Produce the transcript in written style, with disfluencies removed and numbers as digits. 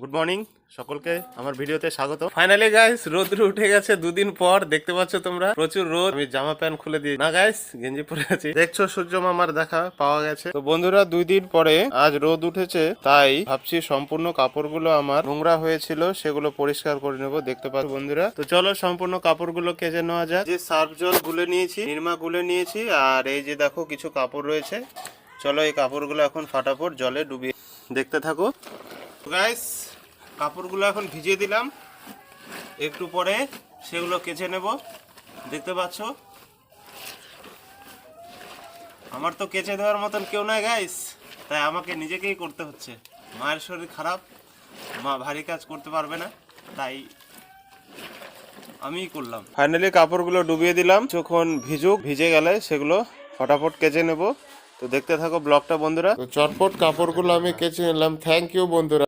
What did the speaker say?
Good morning সকলকে আমার ভিডিওতে স্বাগত। ফাইনালি গাইস রোদ উঠে গেছে দুদিন পর, দেখতে পাচ্ছ তোমরা প্রচুর রোদ। আমি জামা প্যান্ট খুলে দিই না গাইস, গেঞ্জি পরে আছি। দেখছো সূর্য মামার দেখা পাওয়া গেছে। তো বন্ধুরা 2 দিন পরে আজ রোদ উঠেছে, তাই ভাবছি সম্পূর্ণ কাপড়গুলো আমার নোংরা হয়েছিল সেগুলো পরিষ্কার করে নেবো। দেখতে পাচ্ছ বন্ধুরা, তো চলো সম্পূর্ণ কাপড়গুলো কেচে নেওয়া যাক। যে সার্ফ জল গুলে নিয়েছি, নির্মা গুলে নিয়েছি, আর এই যে দেখো কিছু কাপড় রয়েছে। চলো এই কাপড়গুলো এখন ফাটাফট জলে ডুবিয়ে দেখতে থাকো গাইস। কাপড়গুলো এখন ভিজিয়ে দিলাম, একটু পরে সেগুলো কেচে নেব। দেখতে পাচ্ছ আমার তো কেচে দেওয়ার মতন কেউ নাই গাইস, তাই আমাকে নিজেকেই করতে হচ্ছে। মায়ের শরীর খারাপ, মা ভারী কাজ করতে পারবে না, তাই আমিই করলাম। ফাইনালি কাপড়গুলো ডুবিয়ে দিলাম, যখন ভিজে গেলে সেগুলো ফটাফট কেচে নেব। তো দেখতে থাকো ব্লগটা বন্ধুরা। তো চটপট কাপড়গুলো আমি কেচে নিলাম। থ্যাংক ইউ বন্ধুরা।